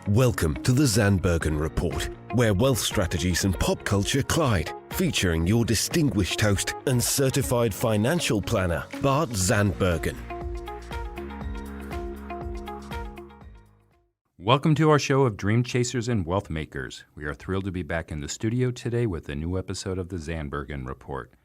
Welcome to the Zandbergen Report, where wealth strategies and pop culture collide, featuring your distinguished host and certified financial planner, Bart Zandbergen. Welcome to our show of Dream Chasers and Wealth Makers. We are thrilled to be back in the studio today with a new episode of the Zandbergen Report.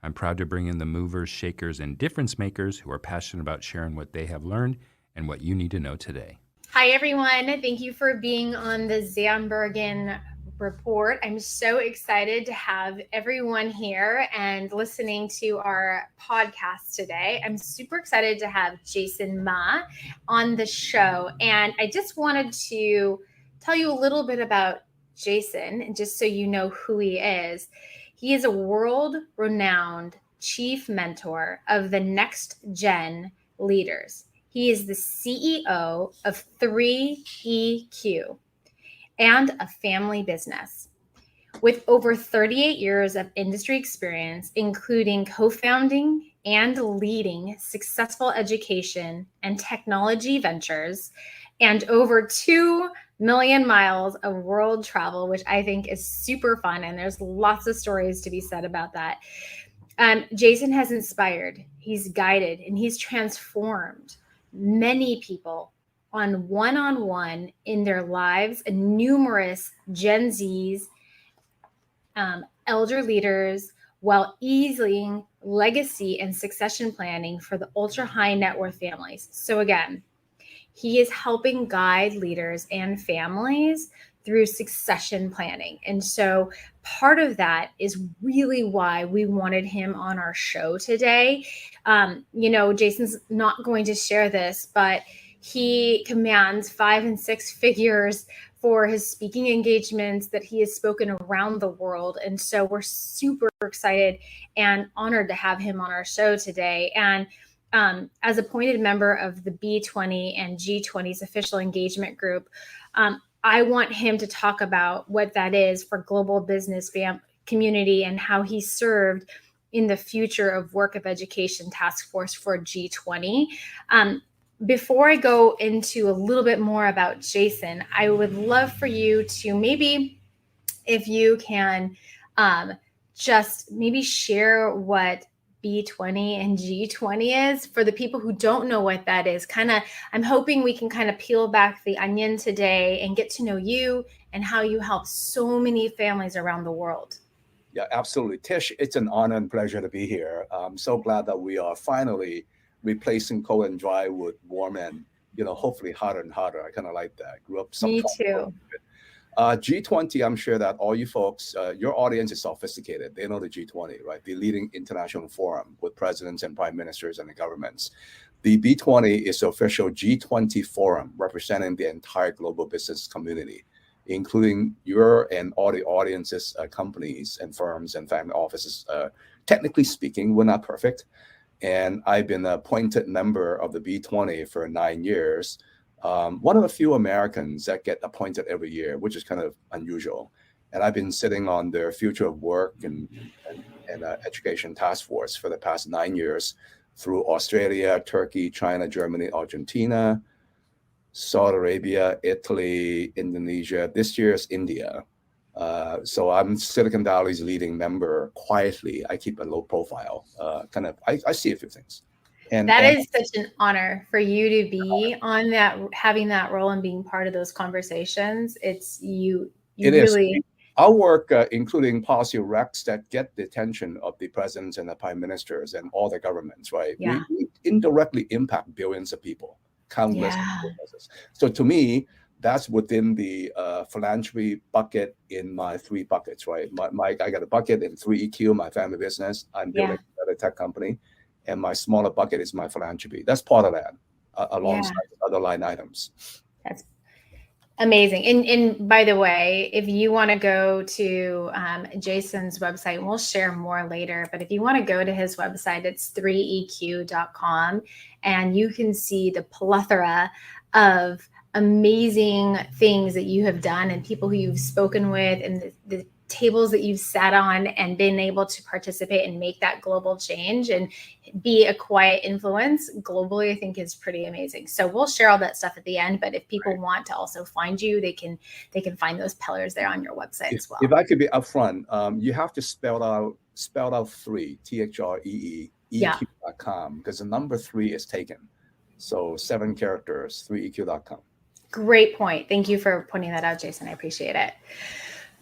I'm proud to bring in the movers, shakers, and difference makers who are passionate about sharing what they have learned and what you need to know today. Hi, everyone. Thank you for being on the Zandbergen Report. I'm so excited to have everyone here and listening to our podcast today. I'm super excited to have Jason Ma on the show. And I just wanted to tell you a little bit about Jason, and just so you know who he is. He is a world-renowned chief mentor of the next gen leaders. He is the CEO of 3EQ and a family business with over 38 years of industry experience, including co-founding and leading successful education and technology ventures, and over 2 million miles of world travel, which I think is super fun. And there's lots of stories to be said about that. Jason has inspired, he's guided, and he's transformed many people on one-on-one in their lives, and numerous Gen Zs, elder leaders, while easing legacy and succession planning for the ultra high net worth families. So again, he is helping guide leaders and families through succession planning. And so part of that is really why we wanted him on our show today. Jason's not going to share this, but he commands 5 and 6 figures for his speaking engagements that he has spoken around the world. And so we're super excited and honored to have him on our show today. And as appointed member of the B20 and G20's official engagement group, I want him to talk about what that is for global business community and how he served in the future of work of education Taskforce for G20. Before I go into a little bit more about Jason, I would love for you to maybe, if you can, just maybe share what B20 and G20 is for the people who don't know what that is. I'm hoping we can kind of peel back the onion today and get to know you and how you help so many families around the world. Yeah, absolutely. Tish, it's an honor and pleasure to be here. I'm so glad that we are finally replacing coal and dry with warm and, hopefully hotter and hotter. I kind of like that. Grew up. Me too. G20, I'm sure that all you folks, your audience is sophisticated. They know the G20, right? The leading international forum with presidents and prime ministers and the governments. The B20 is the official G20 forum representing the entire global business community, including your and all the audience's companies and firms and family offices. Technically speaking, we're not perfect. And I've been an appointed member of the B20 for 9 years. One of the few Americans that get appointed every year, which is kind of unusual. And I've been sitting on their future of work and education task force for the past 9 years through Australia, Turkey, China, Germany, Argentina, Saudi Arabia, Italy, Indonesia. This year is India. So I'm Silicon Valley's leading member. Quietly, I keep a low profile. I see a few things. And is such an honor for you to be on that, having that role and being part of those conversations. It's you really. Our work, including policy recs that get the attention of the presidents and the prime ministers and all the governments, right? Yeah. We indirectly impact billions of people, countless businesses. So to me, that's within the philanthropy bucket in my 3 buckets, right? I got a bucket in 3EQ, my family business. I'm building another tech company. And my smaller bucket is my philanthropy. That's part of that, alongside other line items. That's amazing. And by the way, if you want to go to Jason's website, we'll share more later. But if you want to go to his website, it's 3EQ.com. And you can see the plethora of amazing things that you have done and people who you've spoken with, and the tables that you've sat on and been able to participate and make that global change and be a quiet influence globally, I think is pretty amazing. So we'll share all that stuff at the end, but if people want to also find you, they can find those pillars there on your website as well. If I could be upfront, you have to spell out three, THREE, EQ.com, because the number 3 is taken. So 7 characters, 3EQ.com. Great point. Thank you for pointing that out, Jason. I appreciate it.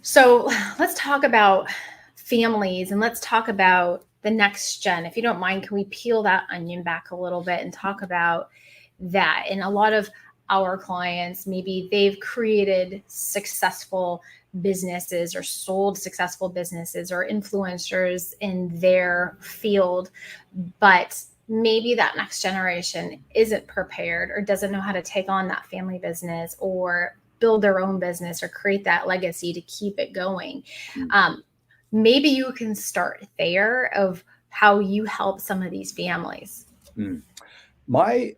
So let's talk about families and let's talk about the next gen. If you don't mind, can we peel that onion back a little bit and talk about that? And a lot of our clients, maybe they've created successful businesses or sold successful businesses or influencers in their field, but maybe that next generation isn't prepared or doesn't know how to take on that family business or build their own business or create that legacy to keep it going. Maybe you can start there of how you help some of these families. My,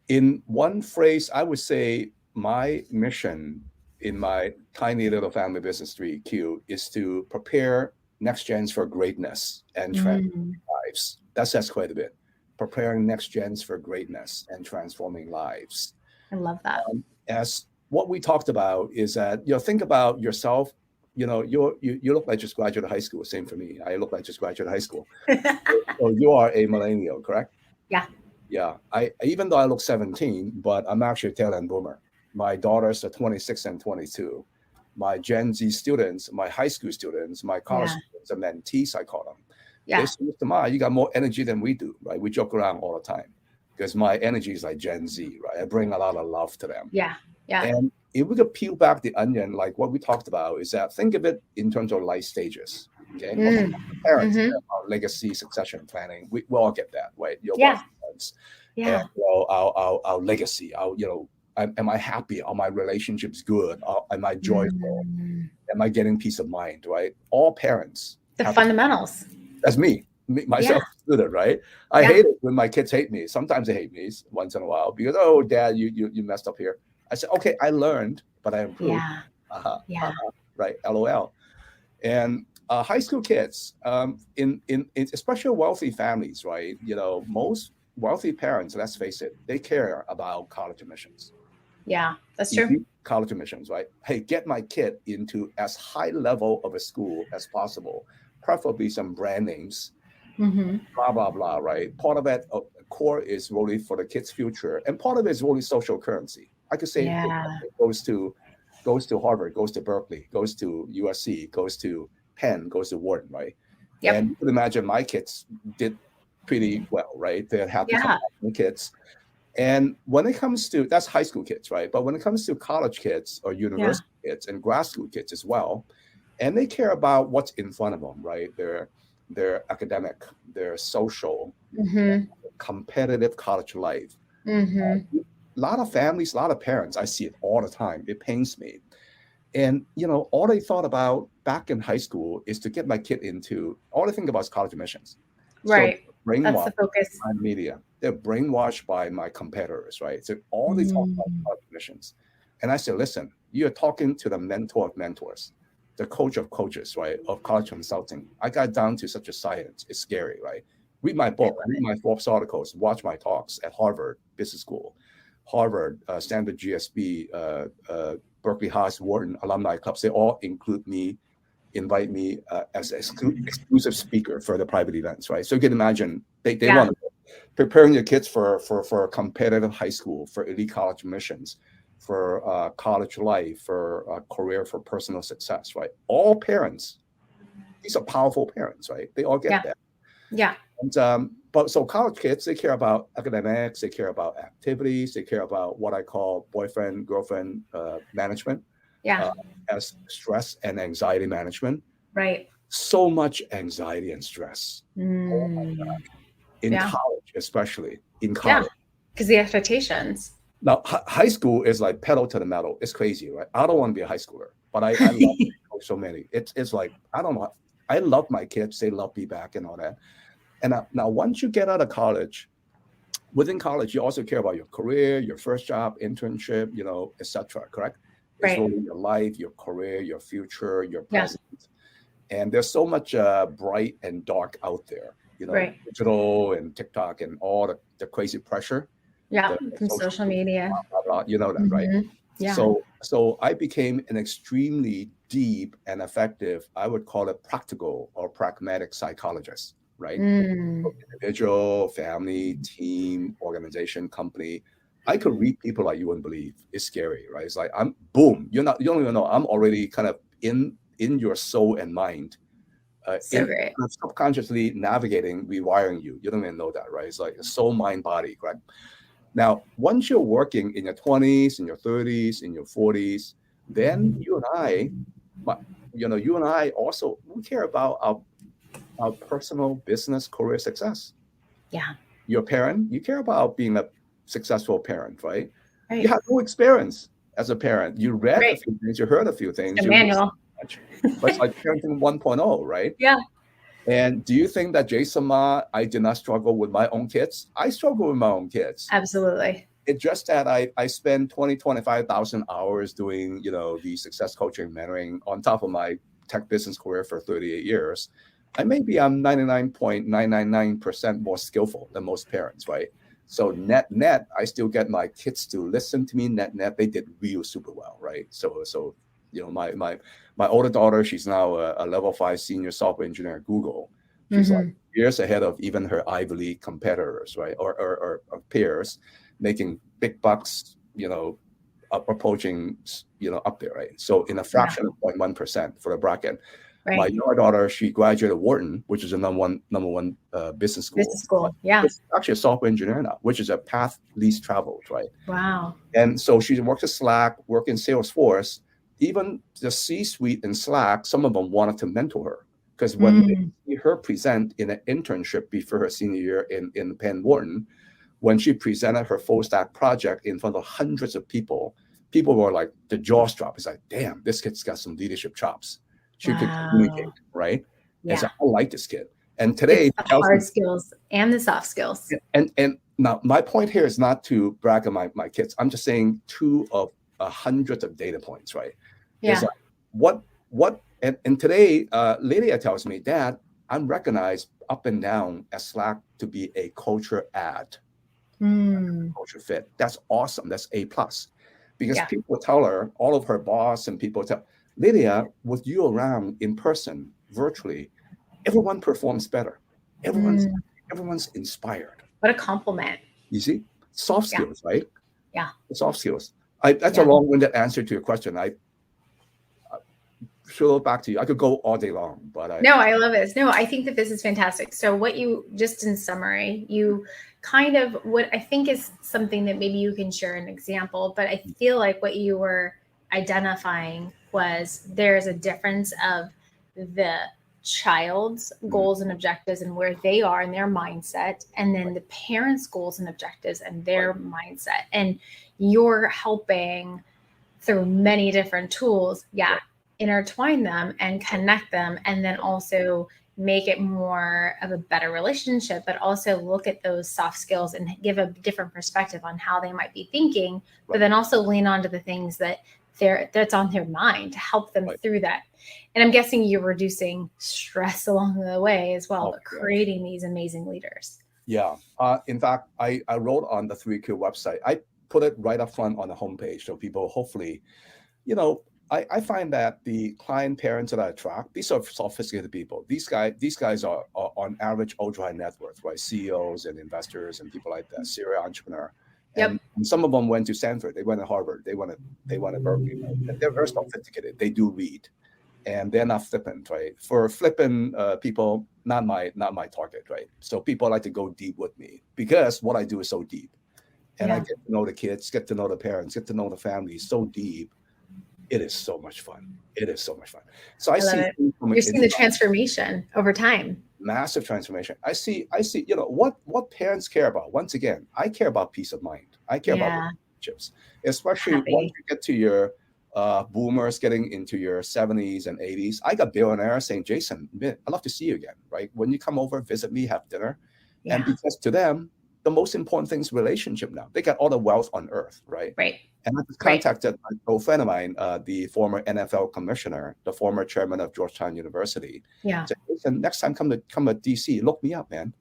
in one phrase, I would say my mission in my tiny little family business 3EQ is to prepare next gens for greatness and transforming lives. That says quite a bit. Preparing next gens for greatness and transforming lives. I love that. As what we talked about is that, think about yourself. You look like just graduated high school. Same for me. I look like just graduated high school. So you are a millennial, correct? Yeah. Yeah. Even though I look 17, but I'm actually a tail end boomer. My daughters are 26 and 22. My Gen Z students, my high school students, my college students, are mentees, I call them. Yeah. They say, Tamar, you got more energy than we do, right? We joke around all the time because my energy is like Gen Z, right? I bring a lot of love to them. Yeah. Yeah. And if we could peel back the onion, like what we talked about, is that think of it in terms of life stages. Okay. Parents, our legacy, succession planning, we all get that, right? Your parents. Yeah. And, our legacy, am I happy? Are my relationships good? Am I joyful? Am I getting peace of mind, right? All parents. The fundamentals. That's me myself, included, right? I hate it when my kids hate me. Sometimes they hate me once in a while because, oh, Dad, you messed up here. I said, okay, I learned, but I improved. Right, LOL. And high school kids, in especially wealthy families, right? Most wealthy parents, let's face it, they care about college admissions. Yeah, that's true. College admissions, right? Hey, get my kid into as high level of a school as possible, preferably some brand names, blah, blah, blah, right? Part of that core is really for the kids' future, and part of it is really social currency. I could say it goes to Harvard, goes to Berkeley, goes to USC, goes to Penn, goes to Wharton, right? Yep. And you can imagine my kids did pretty well, right? They're happy kids. And when it comes to, that's high school kids, right? But when it comes to college kids or university kids and grad school kids as well, and they care about what's in front of them, right? Their academic, their social, competitive college life. A lot of families, a lot of parents, I see it all the time. It pains me. And, all they thought about back in high school is to get my kid into, all they think about is college admissions. Right. So brainwashed That's the focus. by media. They're brainwashed by my competitors, right? So all they talk about college admissions. And I said, listen, you're talking to the mentor of mentors, the coach of coaches, right, of college consulting. I got down to such a science. It's scary, right? Read my book, read my Forbes articles, watch my talks at Harvard Business School, Harvard, Stanford GSB, Berkeley Haas, Wharton alumni clubs. They all include me, invite me as an exclusive speaker for the private events, right? So you can imagine they want to preparing your kids for a competitive high school, for elite college admissions, for college life, for career, for personal success, right? All parents, these are powerful parents, right? They all get that. Yeah. And but so college kids, they care about academics, they care about activities, they care about what I call boyfriend, girlfriend management. As stress and anxiety management. Right. So much anxiety and stress. Oh my God. In college, especially in college. Because the expectations. Now, high school is like pedal to the metal. It's crazy, right? I don't want to be a high schooler, but I love so many. It's like, I don't know. I love my kids. They love me back and all that. And now once you get out of college, within college, you also care about your career, your first job, internship, etc. Correct? It's really your life, your career, your future, your present, And there's so much bright and dark out there, Right. digital and TikTok and all the crazy pressure. Yeah, the from social media. blah, blah, blah, you know that, right? Mhm. Yeah. So I became an extremely deep and effective, I would call it practical or pragmatic psychologist, right? Mm. Individual, family, team, organization, company. I could read people like you wouldn't believe. It's scary, right? It's like I'm boom. You don't even know. I'm already kind of in your soul and mind, So great. subconsciously navigating, rewiring you. You don't even know that, right? It's like soul, mind, body, right? Now, once you're working in your 20s, in your 30s, in your 40s, then you and I also, we care about our personal business career success. Yeah. You're a parent, you care about being a successful parent, right? Right. You have no experience as a parent. You read a Right. few things, you heard a few things, A you manual. but it's like parenting 1.0, right? Yeah. And do you think that Jason Ma, I did not struggle with my own kids? I struggle with my own kids. Absolutely. It's just that I spend 25,000 hours doing, the success coaching, mentoring on top of my tech business career for 38 years. I'm 99.999% more skillful than most parents, right? So net, I still get my kids to listen to me. Net, they did real super well, right? So my older daughter, she's now a level 5 senior software engineer at Google. She's like years ahead of even her Ivy League competitors, right? Or peers, making big bucks, approaching, up there, right? So in a fraction of 0.1% for the bracket. Right. My younger daughter, she graduated Wharton, which is a number one business school. Business school, yeah. She's actually a software engineer now, which is a path least traveled, right? Wow. And so she worked at Slack, worked in Salesforce. Even the C-suite in Slack, some of them wanted to mentor her because when they see her present in an internship before her senior year in Penn Wharton, when she presented her full stack project in front of hundreds of people were like, the jaws drop. It's like, damn, this kid's got some leadership chops. She could communicate, right? Yeah. And so I like this kid. And today, it's the hard skills and the soft skills. And now my point here is not to brag on my kids. I'm just saying 2 of hundreds of data points, right? Yeah. It's like what and today, Lydia tells me, Dad, I'm recognized up and down at Slack to be a culture ad, culture fit. That's awesome. That's A+. Because people tell her, all of her boss and people tell Lydia, with you around in person, virtually, everyone performs better. Everyone's inspired. What a compliment. You see, soft skills, right? Yeah. Soft skills. That's a long-winded answer to your question. I throw it back to you. I could go all day long, but No, I love this. No, I think that this is fantastic. So what you, just in summary, you kind of, what I think is something that maybe you can share an example, but I feel like what you were identifying was there's a difference of the child's goals and objectives and where they are in their mindset, and then the parents' goals and objectives and their mindset. And you're helping through many different tools, intertwine them and connect them, and then also make it more of a better relationship, but also look at those soft skills and give a different perspective on how they might be thinking, but then also lean onto the things that's on their mind to help them through that. And I'm guessing you're reducing stress along the way as well, but creating these amazing leaders. Yeah. In fact, I wrote on the 3EQ website. I put it right up front on the homepage so people hopefully, I find that the client parents that I attract, these are sophisticated people. These guys are on average ultra high net worth, right? CEOs and investors and people like that, serial entrepreneur. And some of them went to Stanford, they went to Harvard, they went to Berkeley. And they're very sophisticated. They do read, and they're not flippant, right? For flippant people, not my target, right? So people like to go deep with me because what I do is so deep, and I get to know the kids, get to know the parents, get to know the family so deep. It is so much fun. It is so much fun. So I see you're seeing the transformation over time. Massive transformation. I see, what parents care about. Once again, I care about peace of mind. I care about relationships, especially once you get to your boomers getting into your 70s and 80s. I got billionaires saying, Jason, I'd love to see you again, right? When you come over, visit me, have dinner. And because to them, the most important thing is relationship now. They got all the wealth on earth, right? Right. And I just contacted an old friend of mine, the former NFL commissioner, the former chairman of Georgetown University. Yeah. Said, listen, next time come to DC, look me up, man.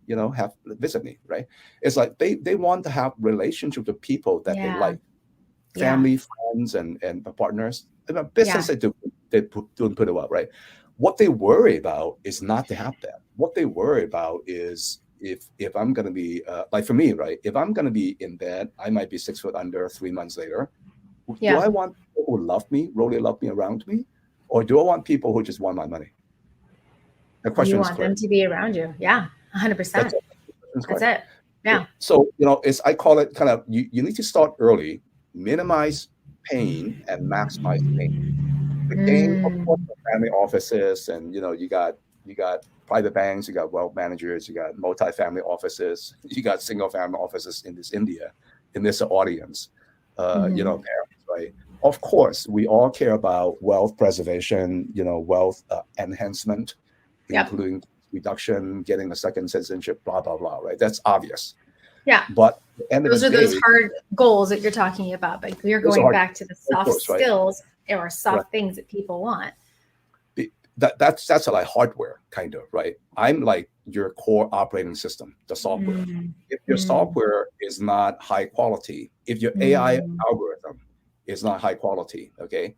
Visit me, right? It's like they want to have relationship with people that they like, family, friends, and partners. Business they doing pretty well, right? What they worry about is not to have that. What they worry about is if I'm going to be like for me, right? If I'm going to be in bed, I might be 6 foot under 3 months later. Do I want people who love me, really love me around me, or do I want people who just want my money? The question is clear. You want them to be around you. Yeah, 100%. That's it. Yeah. So, I call it kind of, you need to start early, minimize pain and maximize pain. The game, of course, family offices, and you got private banks, you got wealth managers, you got multi-family offices, you got single family offices in this audience, parents, right? Of course, we all care about wealth preservation, wealth enhancement, including reduction, getting a second citizenship, blah, blah, blah, right? That's obvious. Yeah. But those are those hard goals that you're talking about, but we're going back to the soft skills or soft things that people want. That's like hardware, kind of, right? I'm like your core operating system, the software. If your software is not high quality, if your AI algorithm is not high quality, okay,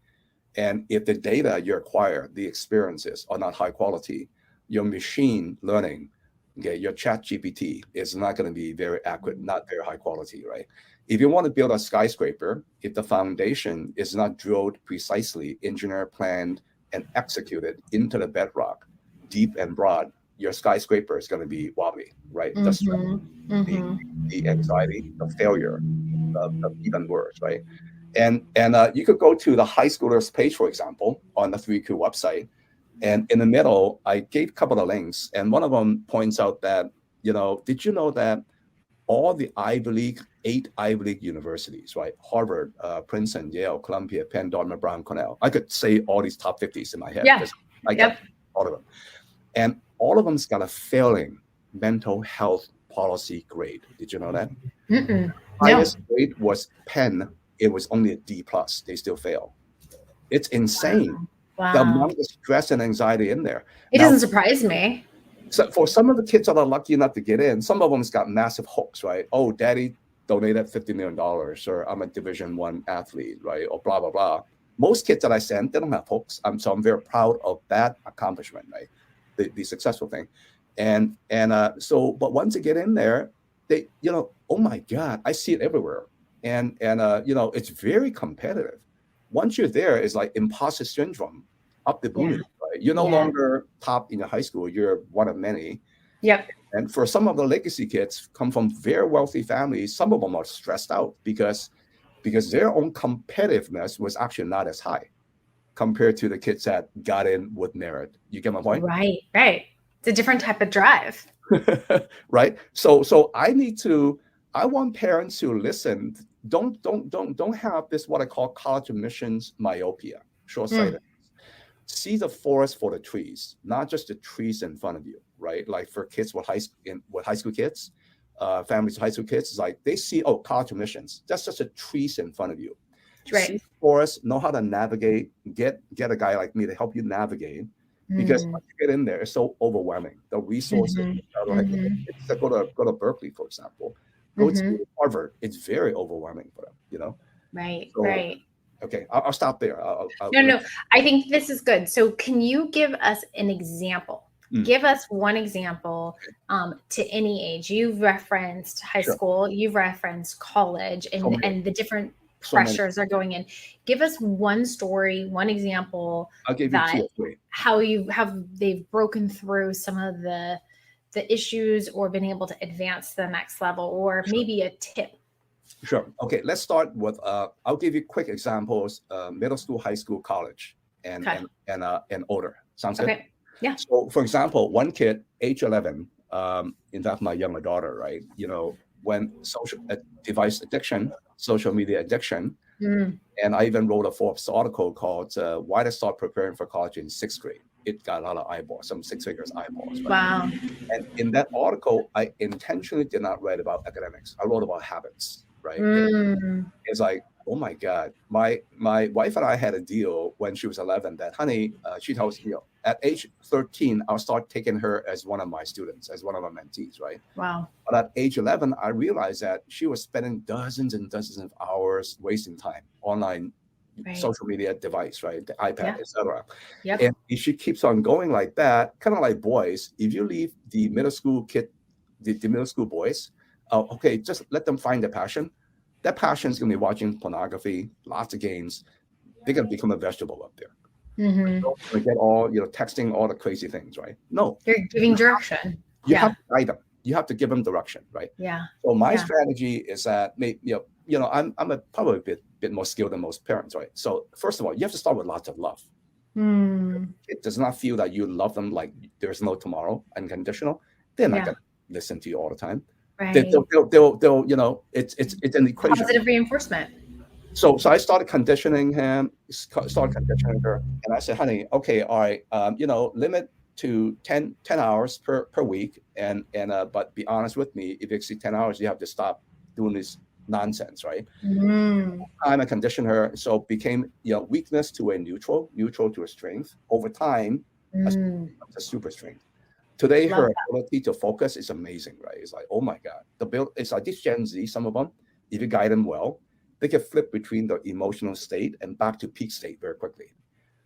and if the data you acquire, the experiences are not high quality, your machine learning, okay, your chat GPT is not going to be very accurate, not very high quality, right? If you want to build a skyscraper, if the foundation is not drilled precisely, engineered, planned, and executed into the bedrock, deep and broad, your skyscraper is going to be wobbly, right? The stress, the anxiety, the failure, even worse, right? And you could go to the high schoolers page, for example, on the 3EQ website. And in the middle, I gave a couple of links. And one of them points out that, did you know that all the 8 Ivy League universities, right? Harvard, Princeton, Yale, Columbia, Penn, Dartmouth, Brown, Cornell. I could say all these top 50s in my head. Yeah. I got all of them. And all of them's got a failing mental health policy grade. Did you know that? Highest grade was Penn. It was only a D+. They still fail. It's insane. Wow. The amount of stress and anxiety in there. It doesn't surprise me. So for some of the kids that are lucky enough to get in, some of them's got massive hooks, right? Oh, daddy donated $50 million, or I'm a Division I athlete, right? Or blah, blah, blah. Most kids that I send, they don't have hooks. So I'm very proud of that accomplishment, right? The successful thing. But once they get in there, they, oh my God, I see it everywhere. And it's very competitive. Once you're there, it's like imposter syndrome up the booty, right? You're no longer top in your high school. You're one of many. Yep. And for some of the legacy kids come from very wealthy families, some of them are stressed out because their own competitiveness was actually not as high compared to the kids that got in with merit. You get my point? Right. It's a different type of drive. Right. So I want parents to listen. Don't have this, what I call college admissions myopia, short-sightedness. See the forest for the trees, not just the trees in front of you, right? Like for kids with high school kids, families with high school kids, it's like they see, college admissions. That's just the trees in front of you. Right. See the forest, know how to navigate, get a guy like me to help you navigate. Because once you get in there, it's so overwhelming. The resources, go to Berkeley, for example. Go to Harvard. It's very overwhelming for them, Right. Okay, I'll stop there. No. I think this is good. So can you give us an example? Give us one example to any age. You've referenced high school. You've referenced college, and the different pressures are going in. Give us one story, one example. I'll give you 2 or 3. How they've broken through some of the issues or been able to advance to the next level, or maybe a tip. Sure. Okay, let's start with I'll give you quick examples, middle school, high school, college, and older. Sounds good? Okay. Yeah. So for example, one kid, age 11, in fact, my younger daughter, right? When social device addiction, social media addiction, and I even wrote a Forbes article called "Why to Start Preparing for College in 6th Grade." it got a lot of eyeballs, some 6 figures eyeballs. Right? Wow. And in that article, I intentionally did not write about academics. I wrote about habits, right? It's like, oh my God, my wife and I had a deal when she was 11 that, honey, she tells me, at age 13, I'll start taking her as one of my students, as one of my mentees, right? Wow. But at age 11, I realized that she was spending dozens and dozens of hours wasting time online, social media device, right? The iPad, etc. Yep. And if she keeps on going like that, kind of like boys, if you leave the middle school kid, the middle school boys, okay, just let them find their passion. That passion is going to be watching pornography, lots of games. They're going to become a vegetable up there. They're going to get all, texting all the crazy things, right? No. You're giving direction. You have to guide them. You have to give them direction, right? Yeah. So my strategy is that, I'm probably a bit more skilled than most parents, right? So first of all, you have to start with lots of love. It does not feel that you love them like there's no tomorrow, unconditional. They're not going to listen to you all the time. Right. They'll it's an equation. Positive reinforcement. So I started conditioning her, and I said, honey, okay, all right, limit to 10 hours per week, and but be honest with me, if you exceed 10 hours, you have to stop doing this nonsense, right? I conditioned her, so it became weakness to a neutral to a strength. Over time, a super strength. Today, her ability to focus is amazing, right? It's like, oh my God, it's like this Gen Z, some of them, if you guide them well, they can flip between the emotional state and back to peak state very quickly.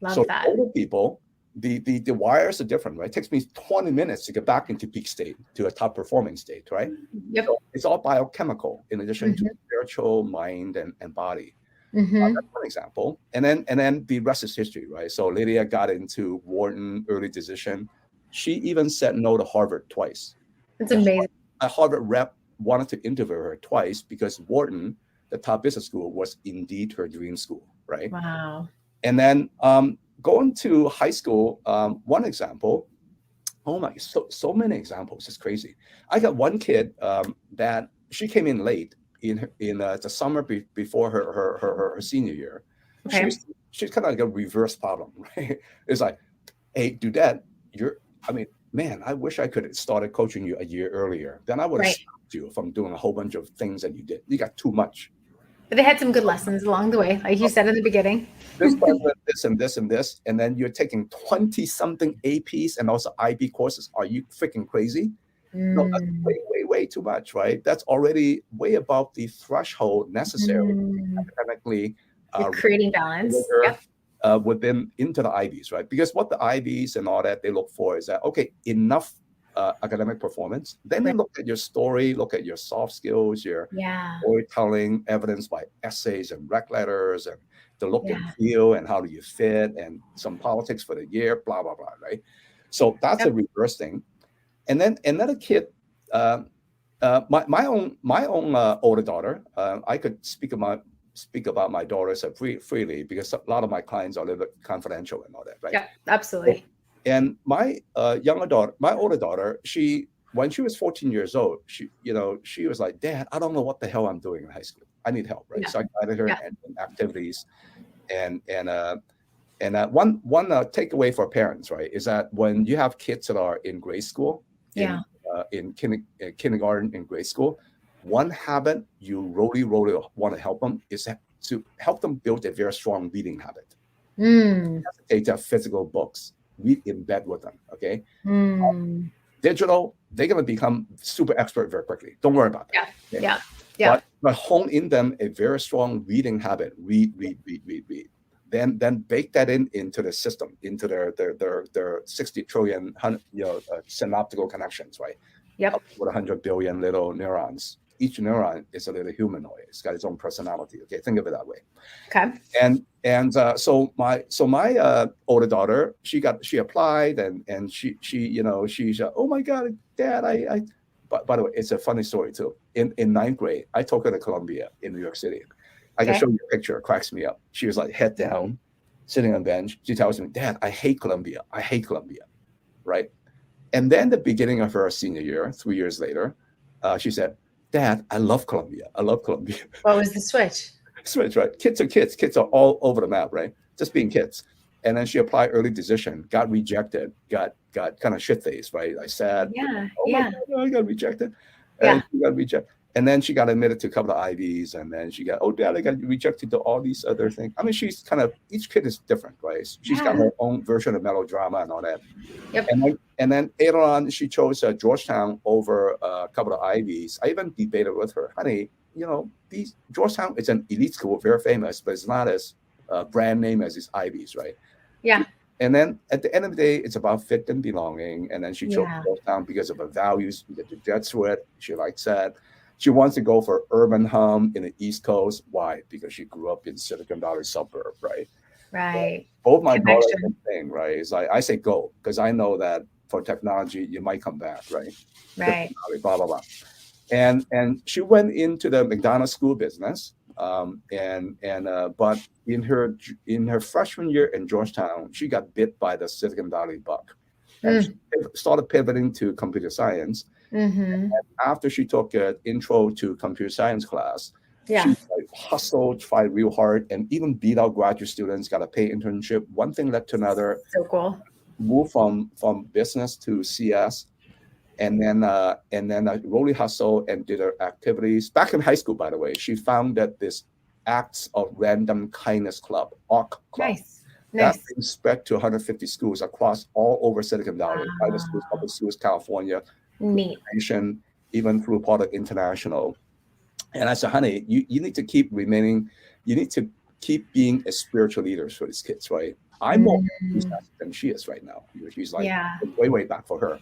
Love that. Older people, the wires are different, right? It takes me 20 minutes to get back into peak state, to a top performing state, right? Yep. So it's all biochemical in addition to spiritual, mind, and body. That's one example. And then the rest is history, right? So Lydia got into Wharton early decision. She even said no to Harvard twice. That's amazing. A Harvard rep wanted to interview her twice because Wharton, the top business school, was indeed her dream school, right? Wow. And then going to high school, one example, oh my, so many examples, it's crazy. I got one kid that she came in late in the summer before her senior year. Okay. She's kind of like a reverse problem, right? It's like, hey, Dudette, man, I wish I could have started coaching you a year earlier. Then I would have stopped you from doing a whole bunch of things that you did. You got too much. But they had some good lessons along the way, like you said in the beginning. This and this and this, and then you're taking 20-something APs and also IB courses. Are you freaking crazy? No, that's way too much, right? That's already way above the threshold necessary academically. You're creating balance. Within into the IBs, right? Because what the IBs and all that they look for is that, okay, enough academic performance. Then they look at your story, look at your soft skills, your storytelling, evidence by essays and rec letters, and the look and feel, and how do you fit, and some politics for the year, blah blah blah, right? So that's a reverse thing. And then another kid, my own older daughter, I could speak about my daughters freely because a lot of my clients are a little bit confidential and all that, right? Yeah, absolutely. And my older daughter, when she was 14 years old, she was like, Dad, I don't know what the hell I'm doing in high school. I need help, right? So I guided her in activities, and one takeaway for parents, right, is that when you have kids that are in grade school, in kindergarten, in grade school, one habit you really want to help them is to help them build a very strong reading habit. Take their physical books, read in bed with them, okay? Digital, they're going to become super expert very quickly. Don't worry about that. Okay? But hone in them a very strong reading habit. Read. Then bake that into the system, into their 60 trillion synaptical connections, right? Yep. With 100 billion little neurons. Each neuron is a little humanoid. It's got its own personality. Okay, think of it that way. Okay. And so my older daughter, she applied and she oh my God, Dad, I. By the way, it's a funny story too. In 9th grade, I took her to Columbia in New York City. I can show you a picture. It cracks me up. She was like head down, sitting on a bench. She tells me, Dad, I hate Columbia. Right? And then the beginning of her senior year, 3 years later, she said, Dad, I love Columbia. What was the switch? Switch, right? Kids are kids. Kids are all over the map, right? Just being kids. And then she applied early decision, got rejected, got kind of shit-faced, right? I said, Yeah. oh my God, I got rejected. Yeah. And she got rejected. And then she got admitted to a couple of Ivies, and then she got, Dad, I got rejected to all these other things. I mean, she's kind of, each kid is different, right? She's got her own version of melodrama and all that. Yep. And then later on, she chose Georgetown over a couple of Ivies. I even debated with her, honey, Georgetown is an elite school, very famous, but it's not as brand name as these Ivies, right? Yeah. And then at the end of the day, it's about fit and belonging. And then she chose Georgetown because of her values, because the Jesuit, she likes that. She wants to go for urban home in the East Coast. Why? Because she grew up in Silicon Valley suburb, right? Right. So both my daughters are the same, right? It's like I say go, because I know that for technology, you might come back, right? Right. Blah, blah, blah. And she went into the McDonald's school business. But in her freshman year in Georgetown, she got bit by the Silicon Valley bug. And she started pivoting to computer science. And after she took an intro to computer science class, she hustled, tried real hard, and even beat out graduate students, got a paid internship. One thing led to another. So cool. Moved from business to CS. And then really hustled and did her activities. Back in high school, by the way, she founded this Acts of Random Kindness Club, ARC Club. Nice. That thing spread to 150 schools across all over Silicon Valley, private schools, public schools, California, nation, even through part of international. And I said, honey, you need to keep remaining, you need to keep being a spiritual leader for these kids, right? I'm more enthusiastic than she is right now. She's like way back for her.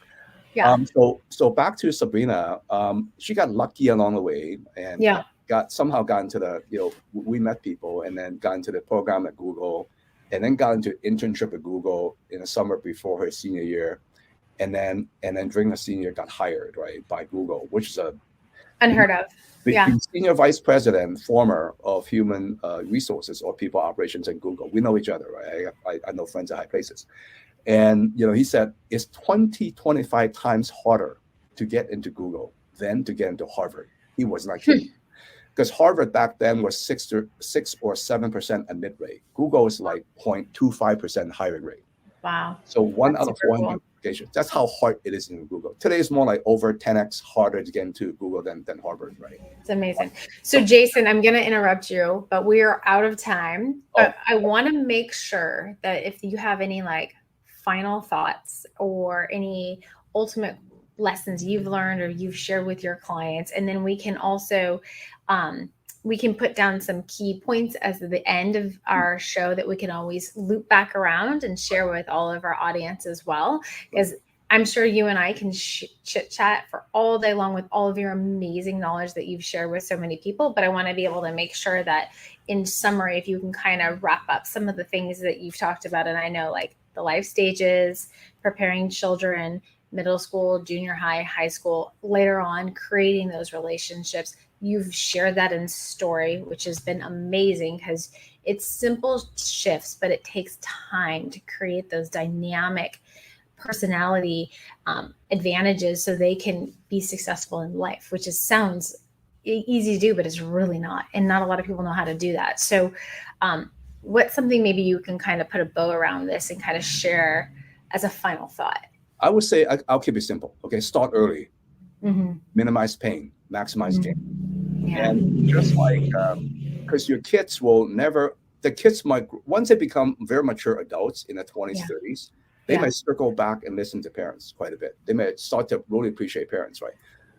Yeah. So back to Sabrina, she got lucky along the way and got into the, we met people and then got into the program at Google and then got into internship at Google in the summer before her senior year. And then during the senior year got hired, right, by Google, which is unheard of. The senior vice president, former of human resources or people operations at Google. We know each other, right? I know friends at high places. And, he said, it's 25 times harder to get into Google than to get into Harvard. He was not kidding. Because Harvard back then was 6 or 7% admit rate. Google is like 0.25% hiring rate. Wow. So one out of 400 applications. That's how hard it is in Google. Today it's more like over 10x harder to get into Google than Harvard, right? It's amazing. So Jason, I'm going to interrupt you, but we are out of time. But I want to make sure that if you have any final thoughts or any ultimate lessons you've learned or you've shared with your clients, and then we can also we can put down some key points as the end of our show that we can always loop back around and share with all of our audience as well, because I'm sure you and I can chit chat for all day long with all of your amazing knowledge that you've shared with so many people. But I want to be able to make sure that in summary, if you can kind of wrap up some of the things that you've talked about. And I know the life stages, preparing children, middle school, junior high, high school, later on, creating those relationships. You've shared that in story, which has been amazing because it's simple shifts, but it takes time to create those dynamic personality advantages so they can be successful in life, which sounds easy to do, but it's really not. And not a lot of people know how to do that. So what's something maybe you can kind of put a bow around this and kind of share as a final thought? I would say I'll keep it simple. Okay, start early, minimize pain, maximize gain. Yeah. And just because your kids will never, the kids might, once they become very mature adults in their 20s, 30s, they might circle back and listen to parents quite a bit. They may start to really appreciate parents, right?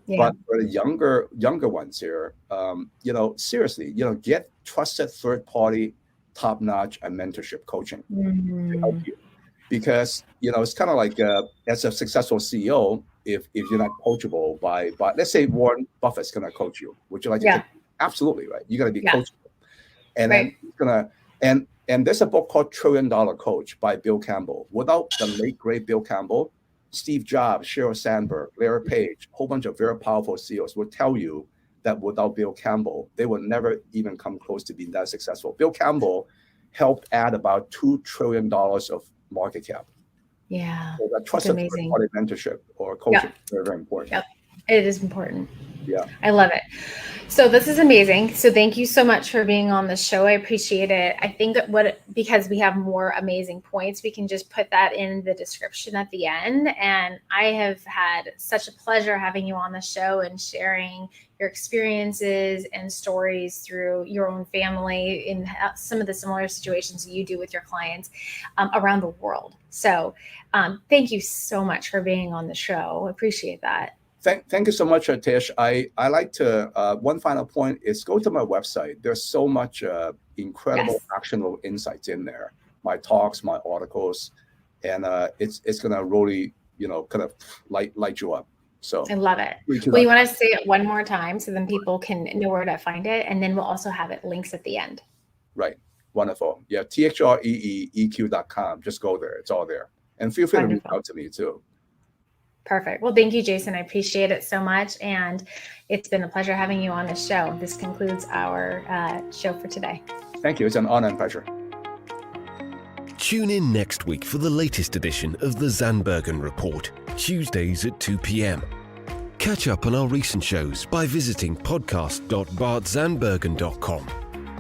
Yeah. But for the younger ones here, seriously, get trusted third-party, top-notch and mentorship coaching to help you. Because, it's kind of like as a successful CEO, if you're not coachable by let's say Warren Buffett's going to coach you, would you like to? Absolutely, right? You got to be coachable. And then he's going to, and there's a book called $1 Trillion Coach by Bill Campbell. Without the late, great Bill Campbell, Steve Jobs, Sheryl Sandberg, Larry Page, a whole bunch of very powerful CEOs will tell you that without Bill Campbell, they would never even come close to being that successful. Bill Campbell helped add about $2 trillion of market cap. Yeah. So that trusted third-party mentorship or coaching is very, very important. Yep. It is important. Yeah. I love it. So this is amazing. So thank you so much for being on the show. I appreciate it. I think because we have more amazing points, we can just put that in the description at the end. And I have had such a pleasure having you on the show and sharing your experiences and stories through your own family in some of the similar situations you do with your clients around the world. So thank you so much for being on the show. Appreciate that. Thank you so much, Tish. I like to, one final point is go to my website. There's so much incredible actionable insights in there. My talks, my articles, and it's going to really, kind of light you up. So I love it. Well, you want to say it one more time so then people can know where to find it. And then we'll also have it links at the end. Right. Wonderful. Yeah. ThreeEQ.com. Just go there. It's all there. And feel free to reach out to me too. Perfect. Well, thank you, Jason. I appreciate it so much. And it's been a pleasure having you on the show. This concludes our show for today. Thank you. It's an honor and pleasure. Tune in next week for the latest edition of the Zandbergen Report, Tuesdays at 2 p.m. Catch up on our recent shows by visiting podcast.bartzandbergen.com.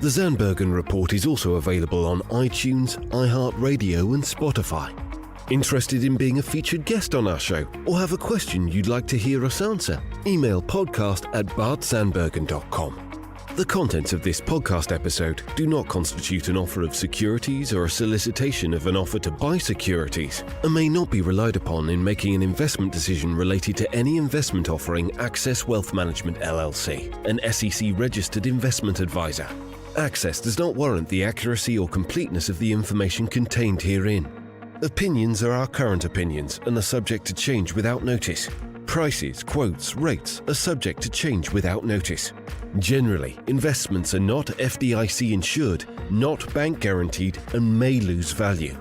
The Zandbergen Report is also available on iTunes, iHeartRadio, and Spotify. Interested in being a featured guest on our show or have a question you'd like to hear us answer? Email podcast@bartzandbergen.com. The contents of this podcast episode do not constitute an offer of securities or a solicitation of an offer to buy securities and may not be relied upon in making an investment decision related to any investment offering Access Wealth Management LLC, an SEC-registered investment advisor. Access does not warrant the accuracy or completeness of the information contained herein. Opinions are our current opinions and are subject to change without notice. Prices, quotes, rates are subject to change without notice. Generally, investments are not FDIC insured, not bank guaranteed, and may lose value.